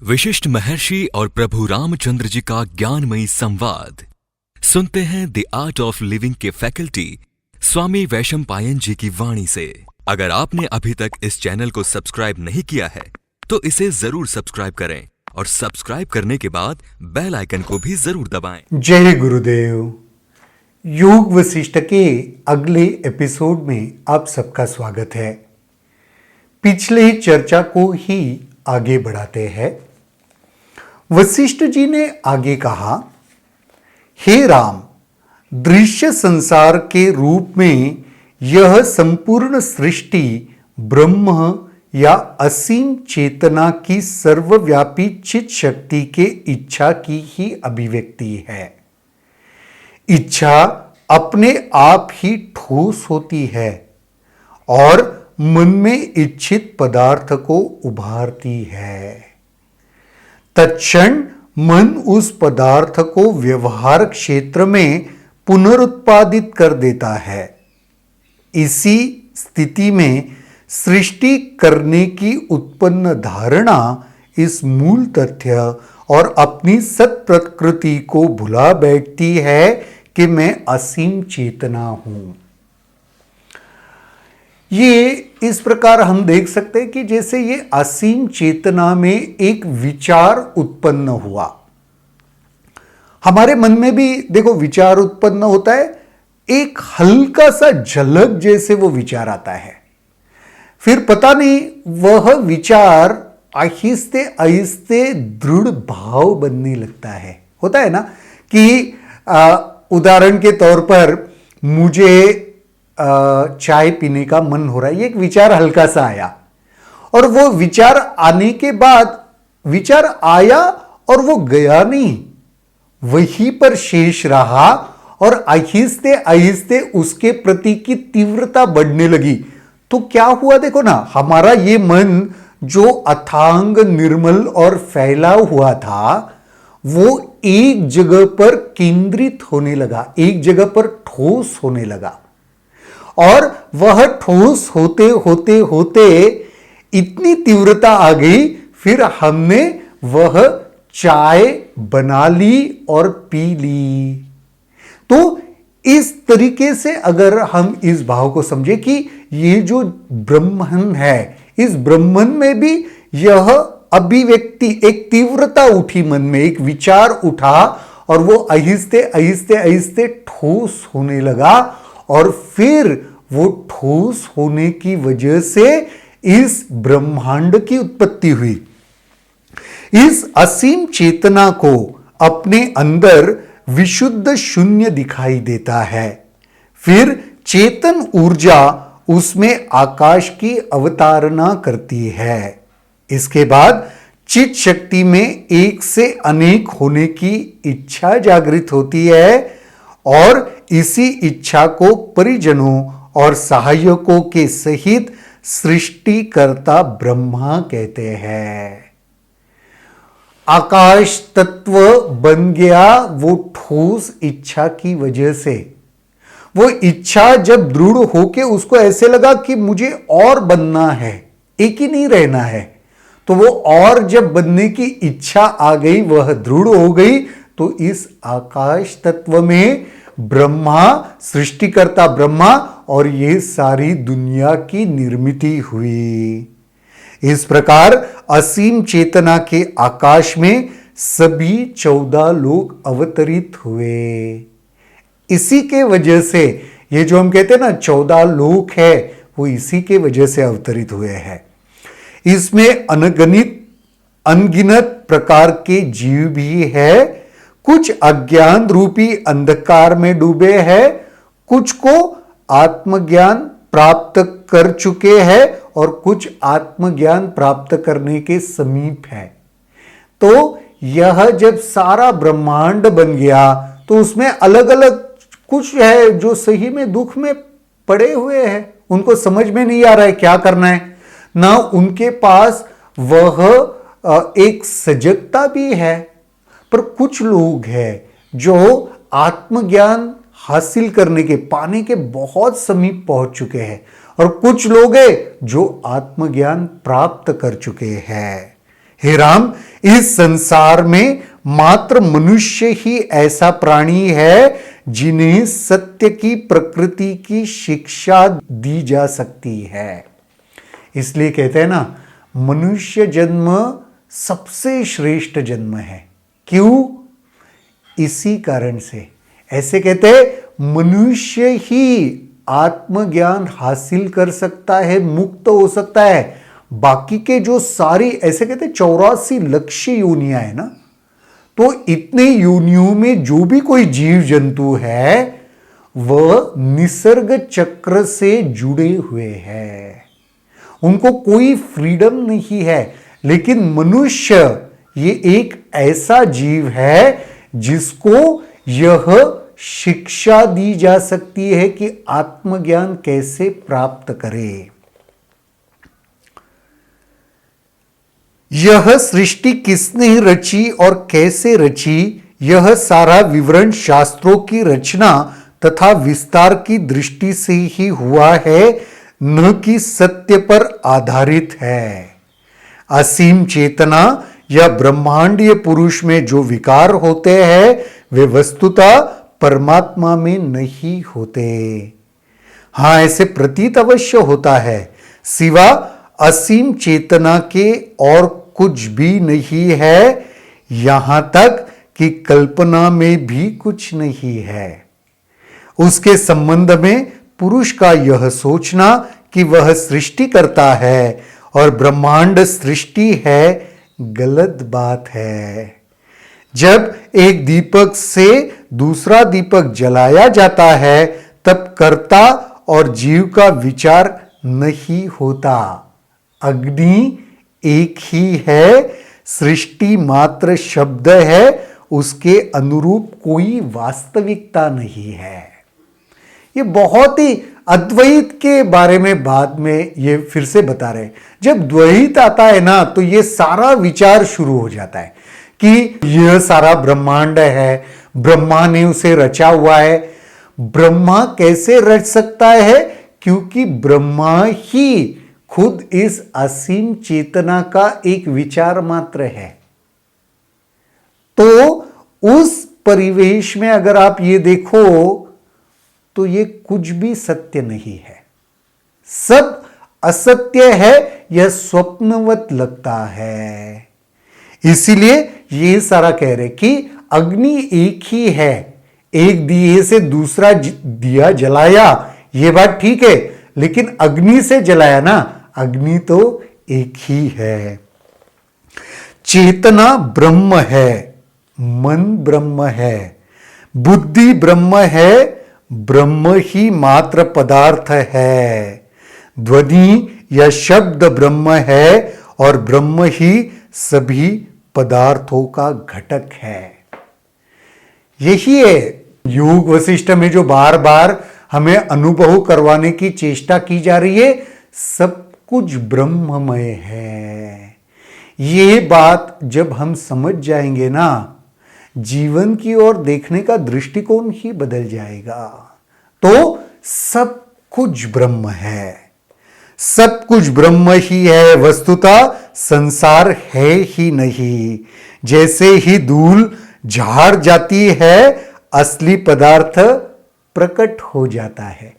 विशिष्ट महर्षि और प्रभु रामचंद्र जी का ज्ञानमयी संवाद सुनते हैं द आर्ट ऑफ लिविंग के फैकल्टी स्वामी वैशंपायन जी की वाणी से। अगर आपने अभी तक इस चैनल को सब्सक्राइब नहीं किया है तो इसे जरूर सब्सक्राइब करें और सब्सक्राइब करने के बाद बेल आइकन को भी जरूर दबाएं। जय गुरुदेव। योग वशिष्ठ के अगले एपिसोड में आप सबका स्वागत है। पिछले चर्चा को ही आगे बढ़ाते हैं। वशिष्ठ जी ने आगे कहा, हे राम, दृश्य संसार के रूप में यह संपूर्ण सृष्टि ब्रह्म या असीम चेतना की सर्वव्यापी चित शक्ति के इच्छा की ही अभिव्यक्ति है। इच्छा अपने आप ही ठोस होती है और मन में इच्छित पदार्थ को उभारती है। तत्क्षण मन उस पदार्थ को व्यवहार क्षेत्र में पुनरुत्पादित कर देता है। इसी स्थिति में सृष्टि करने की उत्पन्न धारणा इस मूल तथ्य और अपनी सत प्रकृति को भुला बैठती है कि मैं असीम चेतना हूं। ये इस प्रकार हम देख सकते हैं कि जैसे ये असीम चेतना में एक विचार उत्पन्न हुआ। हमारे मन में भी देखो विचार उत्पन्न होता है, एक हल्का सा झलक जैसे वो विचार आता है, फिर पता नहीं वह विचार आहिस्ते आहिस्ते दृढ़ भाव बनने लगता है। होता है ना कि उदाहरण के तौर पर मुझे चाय पीने का मन हो रहा है, ये एक विचार हल्का सा आया और वो विचार आने के बाद विचार आया और वो गया नहीं, वहीं पर शेष रहा और आहिस्ते आहिस्ते उसके प्रति की तीव्रता बढ़ने लगी। तो क्या हुआ देखो ना, हमारा ये मन जो अथांग निर्मल और फैला हुआ था वो एक जगह पर केंद्रित होने लगा, एक जगह पर ठोस होने लगा और वह ठोस होते होते होते इतनी तीव्रता आ गई, फिर हमने वह चाय बना ली और पी ली। तो इस तरीके से अगर हम इस भाव को समझे कि ये जो ब्रह्मन है, इस ब्रह्मन में भी यह अभिव्यक्ति, एक तीव्रता उठी मन में, एक विचार उठा और वो आहिस्ते आहिस्ते आहिस्ते ठोस होने लगा और फिर वो ठोस होने की वजह से इस ब्रह्मांड की उत्पत्ति हुई। इस असीम चेतना को अपने अंदर विशुद्ध शून्य दिखाई देता है। फिर चेतन ऊर्जा उसमें आकाश की अवतारणा करती है। इसके बाद चित शक्ति में एक से अनेक होने की इच्छा जागृत होती है और इसी इच्छा को परिजनों और सहायकों के सहित सृष्टिकर्ता ब्रह्मा कहते हैं। आकाश तत्व बन गया वो ठोस इच्छा की वजह से। वो इच्छा जब दृढ़ होके उसको ऐसे लगा कि मुझे और बनना है, एक ही नहीं रहना है, तो वो और जब बनने की इच्छा आ गई, वह दृढ़ हो गई, तो इस आकाश तत्व में ब्रह्मा, सृष्टिकर्ता ब्रह्मा और ये सारी दुनिया की निर्मिति हुई। इस प्रकार असीम चेतना के आकाश में सभी 14 लोग अवतरित हुए। इसी के वजह से ये जो हम कहते हैं ना 14 लोक है, वो इसी के वजह से अवतरित हुए हैं। इसमें अनगिनत प्रकार के जीव भी है। कुछ अज्ञान रूपी अंधकार में डूबे हैं, कुछ को आत्मज्ञान प्राप्त कर चुके हैं और कुछ आत्मज्ञान प्राप्त करने के समीप है। तो यह जब सारा ब्रह्मांड बन गया तो उसमें अलग अलग कुछ है जो सही में दुख में पड़े हुए हैं, उनको समझ में नहीं आ रहा है क्या करना है, ना उनके पास वह एक सजगता भी है। पर कुछ लोग हैं जो आत्मज्ञान हासिल करने के, पाने के बहुत समीप पहुंच चुके हैं और कुछ लोग हैं जो आत्मज्ञान प्राप्त कर चुके हैं। हे राम, इस संसार में मात्र मनुष्य ही ऐसा प्राणी है जिन्हें सत्य की प्रकृति की शिक्षा दी जा सकती है। इसलिए कहते हैं ना, मनुष्य जन्म सबसे श्रेष्ठ जन्म है। क्यों? इसी कारण से ऐसे कहते हैं, मनुष्य ही आत्मज्ञान हासिल कर सकता है, मुक्त हो सकता है। बाकी के जो सारी, ऐसे कहते 84 लक्ष्य योनियां है ना, तो इतने योनियों में जो भी कोई जीव जंतु है वह निसर्ग चक्र से जुड़े हुए हैं, उनको कोई फ्रीडम नहीं है। लेकिन मनुष्य ये एक ऐसा जीव है जिसको यह शिक्षा दी जा सकती है कि आत्मज्ञान कैसे प्राप्त करे। यह सृष्टि किसने रची और कैसे रची, यह सारा विवरण शास्त्रों की रचना तथा विस्तार की दृष्टि से ही हुआ है, न कि सत्य पर आधारित है। असीम चेतना या ब्रह्मांडीय पुरुष में जो विकार होते हैं वे वस्तुतः परमात्मा में नहीं होते। हां, ऐसे प्रतीत अवश्य होता है, सिवा असीम चेतना के और कुछ भी नहीं है, यहां तक कि कल्पना में भी कुछ नहीं है। उसके संबंध में पुरुष का यह सोचना कि वह सृष्टि करता है और ब्रह्मांड सृष्टि है, गलत बात है। जब एक दीपक से दूसरा दीपक जलाया जाता है तब कर्ता और जीव का विचार नहीं होता। अग्नि एक ही है, सृष्टि मात्र शब्द है, उसके अनुरूप कोई वास्तविकता नहीं है। ये बहुत ही अद्वैत के बारे में बाद में ये फिर से बता रहे हैं। जब द्वैत आता है ना तो ये सारा विचार शुरू हो जाता है कि यह सारा ब्रह्मांड है, ब्रह्मा ने उसे रचा हुआ है। ब्रह्मा कैसे रच सकता है? क्योंकि ब्रह्मा ही खुद इस असीम चेतना का एक विचार मात्र है। तो उस परिवेश में अगर आप ये देखो तो ये कुछ भी सत्य नहीं है, सब असत्य है, यह स्वप्नवत लगता है। इसीलिए ये सारा कह रहे कि अग्नि एक ही है, एक दिए से दूसरा दिया जलाया, ये बात ठीक है, लेकिन अग्नि से जलाया ना, अग्नि तो एक ही है। चेतना ब्रह्म है, मन ब्रह्म है, बुद्धि ब्रह्म है, ब्रह्म ही मात्र पदार्थ है। ध्वनि या शब्द ब्रह्म है और ब्रह्म ही सभी पदार्थों का घटक है। यही है योग वशिष्ठ में जो बार बार हमें अनुभव करवाने की चेष्टा की जा रही है, सब कुछ ब्रह्ममय है। ये बात जब हम समझ जाएंगे ना, जीवन की ओर देखने का दृष्टिकोण ही बदल जाएगा। तो सब कुछ ब्रह्म है, सब कुछ ब्रह्म ही है, वस्तुतः संसार है ही नहीं। जैसे ही धूल झाड़ जाती है, असली पदार्थ प्रकट हो जाता है।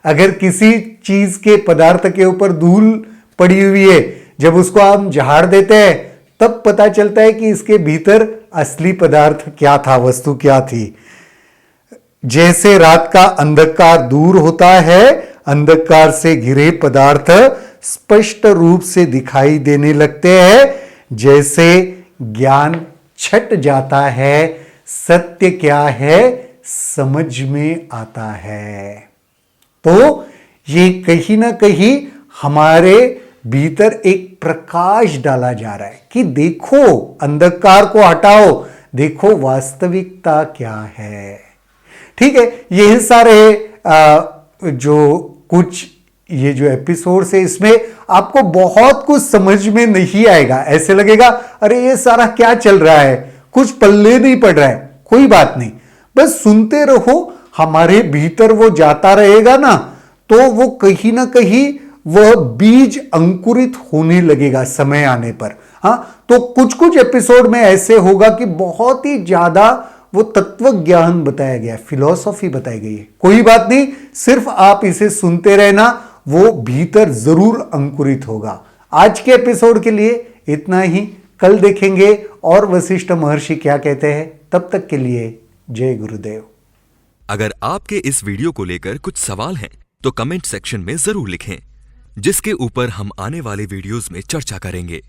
अगर किसी चीज के पदार्थ के ऊपर धूल पड़ी हुई है, जब उसको हम झाड़ देते हैं तब पता चलता है कि इसके भीतर असली पदार्थ क्या था, वस्तु क्या थी। जैसे रात का अंधकार दूर होता है, अंधकार से घिरे पदार्थ स्पष्ट रूप से दिखाई देने लगते हैं। जैसे ज्ञान छट जाता है, सत्य क्या है समझ में आता है। तो ये कहीं ना कहीं हमारे भीतर एक प्रकाश डाला जा रहा है कि देखो, अंधकार को हटाओ, देखो वास्तविकता क्या है। ठीक है, ये सारे जो कुछ ये जो एपिसोड है, इसमें आपको बहुत कुछ समझ में नहीं आएगा। ऐसे लगेगा अरे ये सारा क्या चल रहा है, कुछ पल्ले नहीं पड़ रहा है। कोई बात नहीं, बस सुनते रहो, हमारे भीतर वो जाता रहेगा ना, तो वो कहीं ना कहीं वह बीज अंकुरित होने लगेगा समय आने पर। हाँ, तो कुछ कुछ एपिसोड में ऐसे होगा कि बहुत ही ज्यादा वो तत्व ज्ञान बताया गया है, फिलॉसफी बताई गई है। कोई बात नहीं, सिर्फ आप इसे सुनते रहना, वो भीतर जरूर अंकुरित होगा। आज के एपिसोड के लिए इतना ही। कल देखेंगे और वशिष्ठ महर्षि क्या कहते हैं। तब तक के लिए जय गुरुदेव। अगर आपके इस वीडियो को लेकर कुछ सवाल हैं तो कमेंट सेक्शन में जरूर लिखें, जिसके ऊपर हम आने वाले वीडियोस में चर्चा करेंगे।